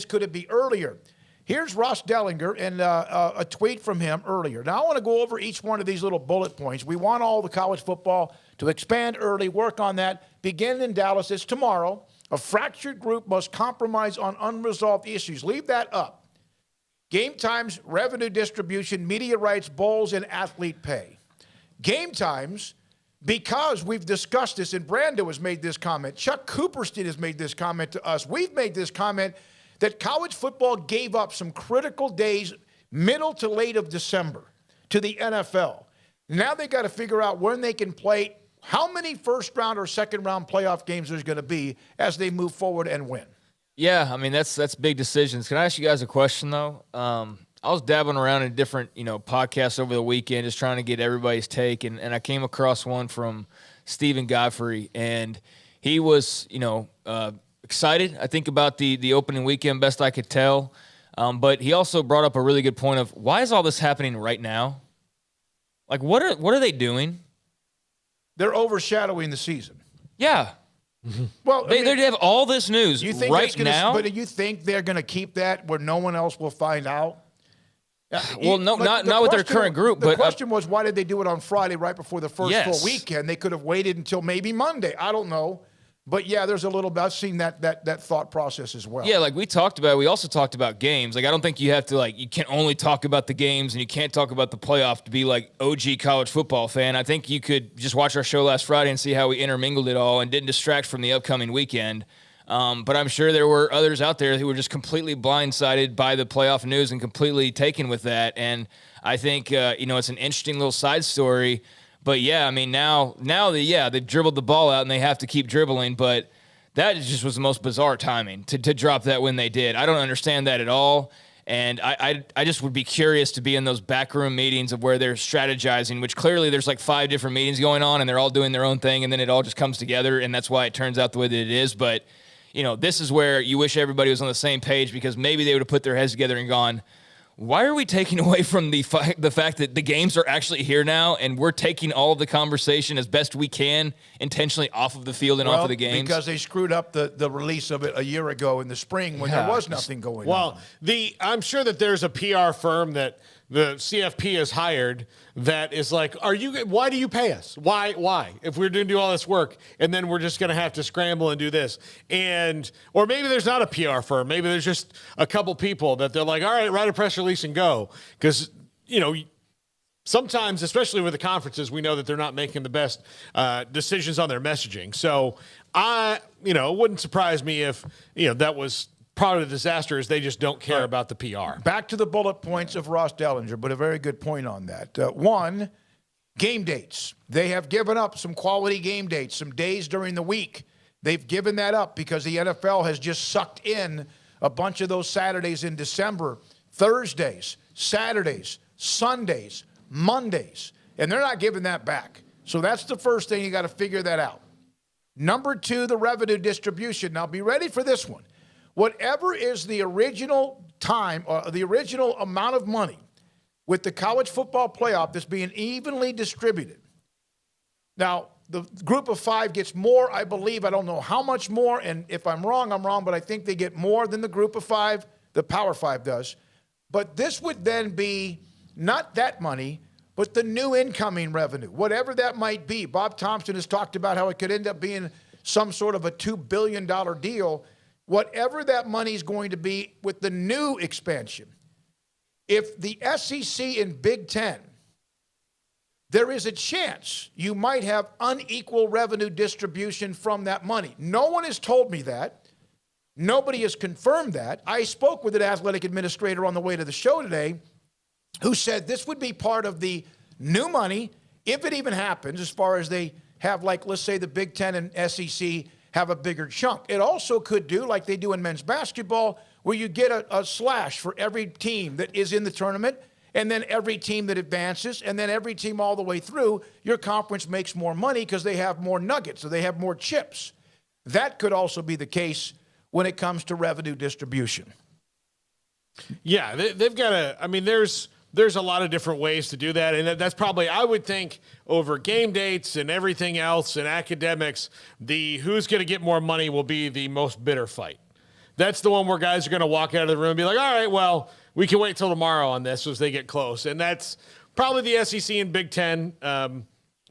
Could it be earlier? Here's Ross Dellinger and a tweet from him earlier. Now, I want to go over each one of these little bullet points. We want all the college football to expand early, work on that. Begin in Dallas. It's tomorrow. A fractured group must compromise on unresolved issues. Leave that up. Game times, revenue distribution, media rights, bowls, and athlete pay. Game times, because we've discussed this, and Brando has made this comment. Chuck Cooperstein has made this comment to us. We've made this comment that college football gave up some critical days, middle to late of December, to the NFL. Now they got to figure out when they can play, how many first-round or second-round playoff games there's going to be as they move forward and win. Yeah, I mean, that's big decisions. Can I ask you guys a question, though? I was dabbling around in different, podcasts over the weekend, just trying to get everybody's take, and I came across one from Stephen Godfrey, and he was, excited, I think, about the opening weekend, best I could tell. But he also brought up a really good point of, why is all this happening right now? Like, what are they doing? They're overshadowing the season. Yeah. Well, they have all this news right now. But do you think they're going to keep that where no one else will find out? Well, no, not with their current group. The question was, why did they do it on Friday right before the first full weekend? They could have waited until maybe Monday. I don't know. But, yeah, there's a little bit. I've seen that thought process as well. Yeah, like we talked about, we also talked about games. Like, I don't think you have to, you can only talk about the games and you can't talk about the playoff to be, OG college football fan. I think you could just watch our show last Friday and see how we intermingled it all and didn't distract from the upcoming weekend. But I'm sure there were others out there who were just completely blindsided by the playoff news and completely taken with that. And I think, it's an interesting little side story. But, yeah, I mean, now they've dribbled the ball out and they have to keep dribbling. But that just was the most bizarre timing to drop that when they did. I don't understand that at all. And I just would be curious to be in those backroom meetings of where they're strategizing, which clearly there's 5 different meetings going on and they're all doing their own thing. And then it all just comes together. And that's why it turns out the way that it is. But, this is where you wish everybody was on the same page, because maybe they would have put their heads together and gone, why are we taking away from the fact that the games are actually here now and we're taking all of the conversation as best we can intentionally off of the field and off of the games? Because they screwed up the release of it a year ago in the spring when there was nothing going on. Well, I'm sure that there's a PR firm that the CFP has hired that is like, why do you pay us? Why? If we're going to do all this work and then we're just going to have to scramble and do this. Or maybe there's not a PR firm. Maybe there's just a couple people that they're like, all right, write a press release and go. Because, sometimes, especially with the conferences, we know that they're not making the best decisions on their messaging. So it wouldn't surprise me if, that was part of the disaster is they just don't care about the PR. Back to the bullet points of Ross Dellinger, but a very good point on that. One, game dates. They have given up some quality game dates, some days during the week. They've given that up because the NFL has just sucked in a bunch of those Saturdays in December, Thursdays, Saturdays, Sundays, Mondays, and they're not giving that back. So that's the first thing. You got to figure that out. Number 2, the revenue distribution. Now be ready for this one. Whatever is the original time or the original amount of money with the college football playoff that's being evenly distributed. Now, the group of 5 gets more, I believe. I don't know how much more, and if I'm wrong, I'm wrong, but I think they get more than the group of 5, the Power 5 does. But this would then be not that money, but the new incoming revenue, whatever that might be. Bob Thompson has talked about how it could end up being some sort of a $2 billion deal. Whatever that money is going to be with the new expansion. If the SEC and Big Ten, there is a chance you might have unequal revenue distribution from that money. No one has told me that. Nobody has confirmed that. I spoke with an athletic administrator on the way to the show today who said this would be part of the new money, if it even happens, as far as they have, let's say the Big Ten and SEC have a bigger chunk. It also could do like they do in men's basketball, where you get a slash for every team that is in the tournament, and then every team that advances, and then every team all the way through. Your conference makes more money because they have more nuggets, so they have more chips. That could also be the case when it comes to revenue distribution. Yeah, they've got there's a lot of different ways to do that, and that's probably, I would think, over game dates and everything else and academics, the who's going to get more money will be the most bitter fight. That's the one where guys are going to walk out of the room and be like, all right, well, we can wait till tomorrow on this as they get close. And that's probably the SEC and Big Ten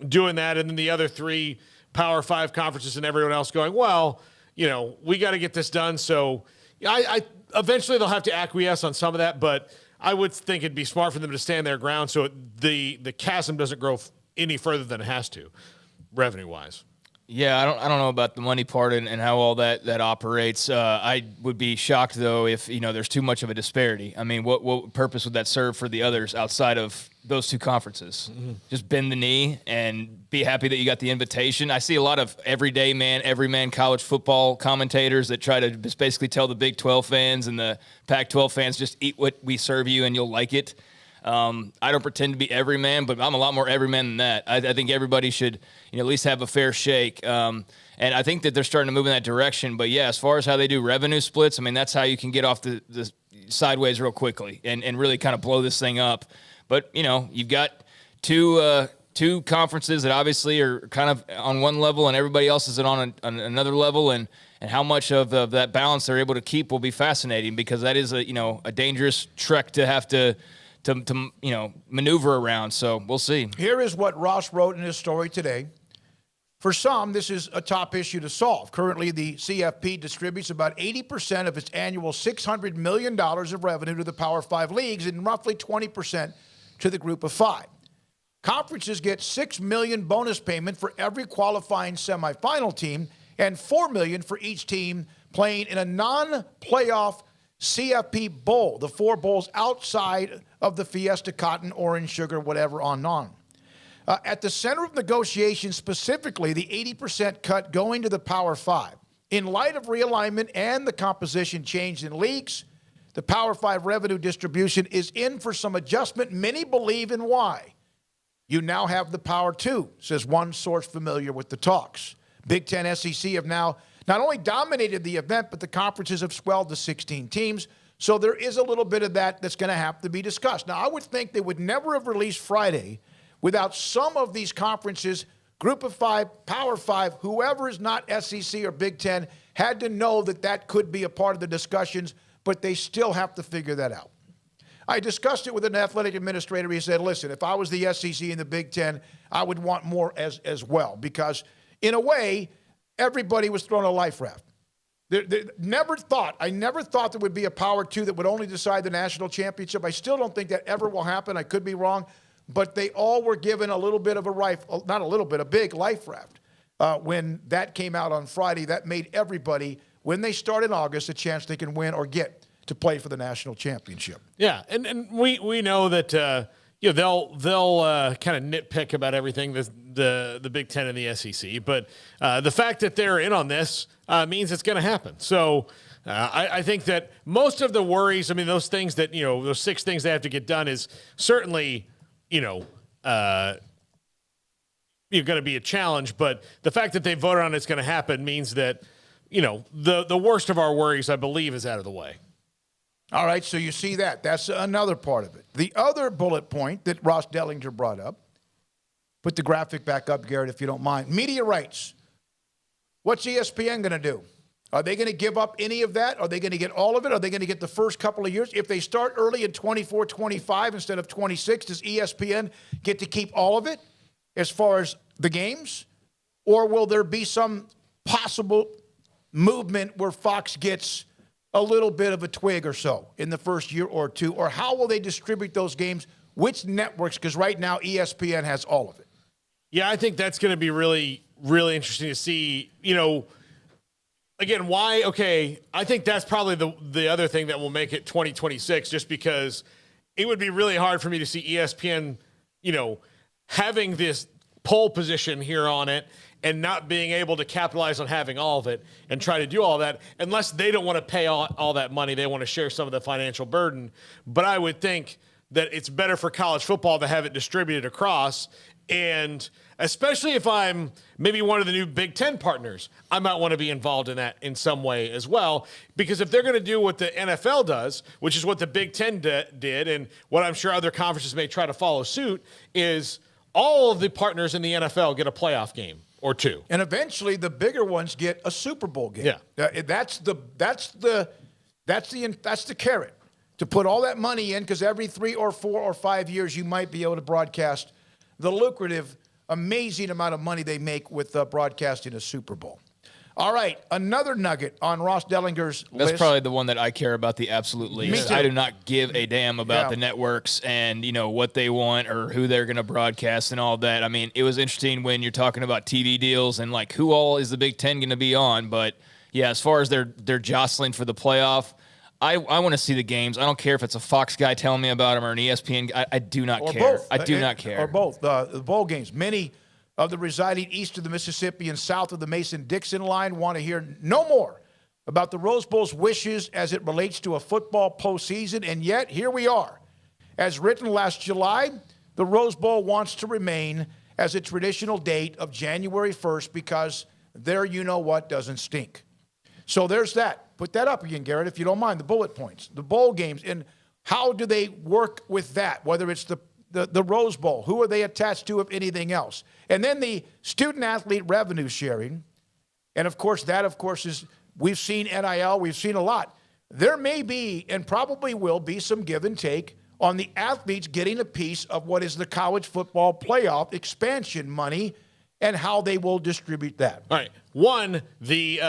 doing that. And then the other 3 Power 5 conferences and everyone else going, well, we got to get this done. So I eventually they'll have to acquiesce on some of that, but I would think it'd be smart for them to stand their ground so the chasm doesn't grow any further than it has to, revenue-wise. Yeah, I don't know about the money part and how all that operates. I would be shocked though if there's too much of a disparity. I mean, what purpose would that serve for the others outside of those 2 conferences? Just bend the knee and be happy that you got the invitation. I see a lot of every man college football commentators that try to just basically tell the Big 12 fans and the Pac-12 fans, just eat what we serve you and you'll like it. I don't pretend to be every man, but I'm a lot more every man than that. I think everybody should, at least have a fair shake. And I think that they're starting to move in that direction. But yeah, as far as how they do revenue splits, I mean, that's how you can get off the sideways real quickly and really kind of blow this thing up. But you've got two conferences that obviously are kind of on one level, and everybody else is on another level, and how much of that balance they're able to keep will be fascinating, because that is a dangerous trek to have to maneuver around. So we'll see. Here is what Ross wrote in his story today. For some, this is a top issue to solve. Currently, the CFP distributes about 80% of its annual $600 million of revenue to the Power 5 leagues and roughly 20% to the Group of 5. Conferences get $6 million bonus payment for every qualifying semifinal team and $4 million for each team playing in a non-playoff CFP bowl, the 4 bowls outside of the Fiesta, Cotton, Orange, Sugar, whatever on. At the center of negotiations, specifically the 80% cut going to the Power 5. In light of realignment and the composition change in leagues, the Power 5 revenue distribution is in for some adjustment. Many believe in why. You now have the Power 2, says one source familiar with the talks. Big Ten, SEC have now not only dominated the event, but the conferences have swelled to 16 teams. So there is a little bit of that's going to have to be discussed. Now, I would think they would never have released Friday without some of these conferences, Group of 5, Power 5, whoever is not SEC or Big Ten, had to know that could be a part of the discussions, but they still have to figure that out. I discussed it with an athletic administrator. He said, listen, if I was the SEC and the Big Ten, I would want more as well, because in a way, everybody was thrown a life raft. I never thought there would be a Power 2 that would only decide the national championship. I still don't think that ever will happen. I could be wrong. But they all were given a little bit of a big life raft. When that came out on Friday, that made everybody, when they start in August, a chance they can win or get to play for the national championship. Yeah, and we know that they'll kind of nitpick about everything, the Big Ten and the SEC, but the fact that they're in on this means it's going to happen. So I think that most of the worries, I mean, those things that those 6 things they have to get done is certainly you're going to be a challenge, but the fact that they voted on it's going to happen means that the worst of our worries, I believe, is out of the way. All right, so you see that. That's another part of it. The other bullet point that Ross Dellinger brought up, put the graphic back up, Garrett, if you don't mind. Media rights. What's ESPN going to do? Are they going to give up any of that? Are they going to get all of it? Are they going to get the first couple of years? If they start early in 24, 25 instead of 26, does ESPN get to keep all of it as far as the games? Or will there be some possible movement where Fox gets a little bit of a twig or so in the first year or two? Or how will they distribute those games? Which networks? Because right now ESPN has all of it. Yeah, I think that's going to be really, really interesting to see. Again, why? Okay, I think that's probably the other thing that will make it 2026, just because it would be really hard for me to see ESPN, having this pole position here on it and not being able to capitalize on having all of it and try to do all that, unless they don't want to pay all that money. They want to share some of the financial burden. But I would think that it's better for college football to have it distributed across. And especially if I'm maybe one of the new Big Ten partners, I might want to be involved in that in some way as well. Because if they're going to do what the NFL does, which is what the Big Ten did, and what I'm sure other conferences may try to follow suit, is all of the partners in the NFL get a playoff game or two. And eventually the bigger ones get a Super Bowl game. Yeah. That's the carrot to put all that money in, because every 3 or 4 or 5 years you might be able to broadcast the lucrative, amazing amount of money they make with broadcasting a Super Bowl. All right, another nugget on Ross Dellinger's list. That's probably the one that I care about the absolute least. Me too. I do not give a damn about the networks and, what they want or who they're going to broadcast and all that. I mean, it was interesting when you're talking about TV deals and, like, who all is the Big Ten going to be on. But, yeah, as far as they're jostling for the playoff, I want to see the games. I don't care if it's a Fox guy telling me about them or an ESPN guy. I do not care. Both. I do not care. Or both. The bowl games. Many of the residing east of the Mississippi and south of the Mason-Dixon line want to hear no more about the Rose Bowl's wishes as it relates to a football postseason, and yet here we are. As written last July, the Rose Bowl wants to remain as a traditional date of January 1st because their you-know-what doesn't stink. So there's that. Put that up again, Garrett, if you don't mind, the bullet points, the bowl games, and how do they work with that, whether it's the Rose Bowl, who are they attached to, if anything else? And then the student-athlete revenue sharing. And, of course, is, we've seen NIL, we've seen a lot. There may be and probably will be some give and take on the athletes getting a piece of what is the college football playoff expansion money and how they will distribute that. All right. One, the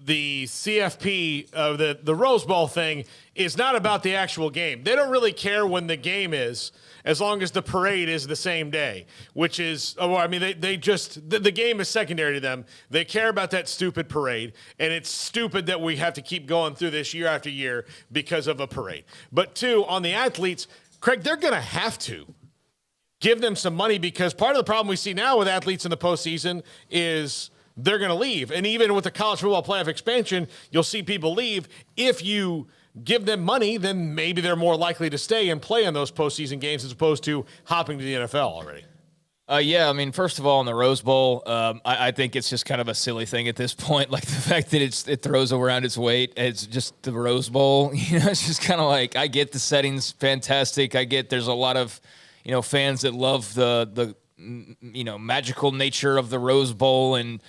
CFP of the Rose Bowl thing is not about the actual game. They don't really care when the game is, as long as the parade is the same day, which is, the game is secondary to them. They care about that stupid parade, and it's stupid that we have to keep going through this year after year because of a parade. But two, on the athletes, Craig, they're going to have to give them some money, because part of the problem we see now with athletes in the postseason is they're going to leave. And even with the college football playoff expansion, you'll see people leave. If you give them money, then maybe they're more likely to stay and play in those postseason games as opposed to hopping to the NFL already. First of all, in the Rose Bowl, I think it's just kind of a silly thing at this point. Like the fact that it throws around its weight. It's just the Rose Bowl. It's just kind of like, I get the setting's fantastic. I get there's a lot of, fans that love the magical nature of the Rose Bowl and,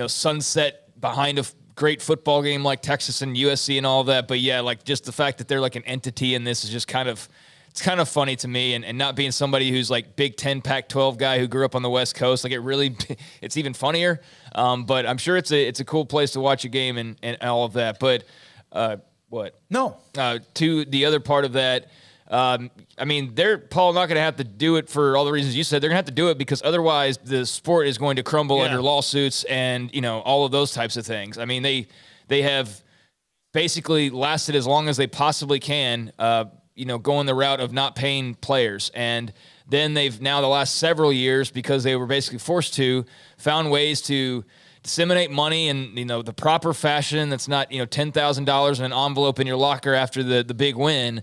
sunset behind a great football game like Texas and USC and all that. But yeah, like just the fact that they're like an entity in this is just it's kind of funny to me. And not being somebody who's like Big Ten, Pac-12 guy who grew up on the West Coast, like it's even funnier. But I'm sure it's a cool place to watch a game and all of that. But what? No. To the other part of that, they're, Paul, not going to have to do it for all the reasons you said. They're going to have to do it because otherwise the sport is going to crumble under lawsuits and, all of those types of things. I mean, they have basically lasted as long as they possibly can, going the route of not paying players. And then they've now the last several years, because they were basically forced to, found ways to disseminate money in, the proper fashion that's not, $10,000 in an envelope in your locker after the big win.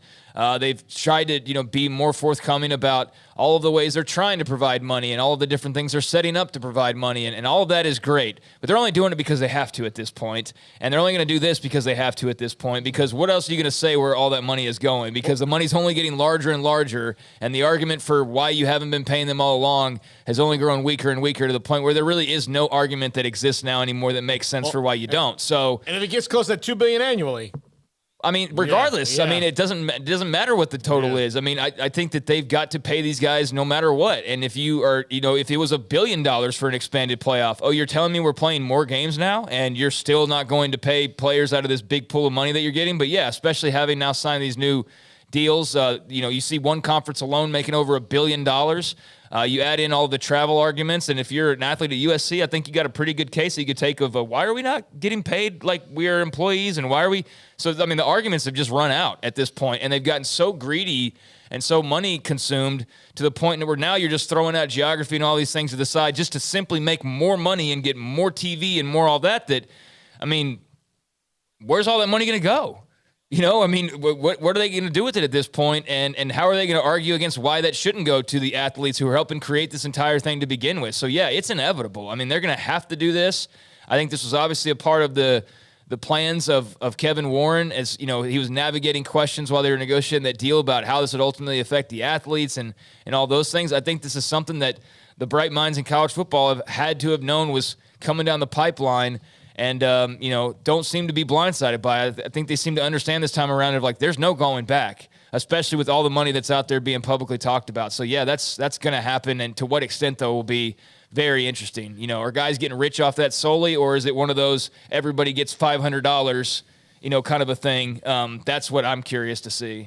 They've tried to, be more forthcoming about all of the ways they're trying to provide money and all of the different things they're setting up to provide money. And all of that is great. But they're only doing it because they have to at this point. And they're only going to do this because they have to at this point. Because what else are you going to say where all that money is going? Because the money's only getting larger and larger. And the argument for why you haven't been paying them all along has only grown weaker and weaker to the point where there really is no argument that exists now anymore that makes sense for why you don't. So, and if it gets close to $2 billion annually, regardless, it doesn't matter what the total is. I think that they've got to pay these guys no matter what. And if you are, if it was $1 billion for an expanded playoff, you're telling me we're playing more games now and you're still not going to pay players out of this big pool of money that you're getting. But yeah, especially having now signed these new deals, you see one conference alone making over $1 billion. You add in all the travel arguments, and if you're an athlete at USC, I think you got a pretty good case that you could take of why are we not getting paid like we are employees, and why are we? So, the arguments have just run out at this point, and they've gotten so greedy and so money consumed to the point where now you're just throwing out geography and all these things to the side just to simply make more money and get more TV and more all that. Where's all that money going to go? What are they going to do with it at this point? And how are they going to argue against why that shouldn't go to the athletes who are helping create this entire thing to begin with? So, yeah, it's inevitable. They're going to have to do this. I think this was obviously a part of the plans of Kevin Warren as, he was navigating questions while they were negotiating that deal about how this would ultimately affect the athletes and all those things. I think this is something that the bright minds in college football have had to have known was coming down the pipeline. And, don't seem to be blindsided by it. I think they seem to understand this time around of like, there's no going back, especially with all the money that's out there being publicly talked about. So, yeah, that's going to happen. And to what extent, though, will be very interesting. Are guys getting rich off that solely, or is it one of those everybody gets $500, kind of a thing? That's what I'm curious to see.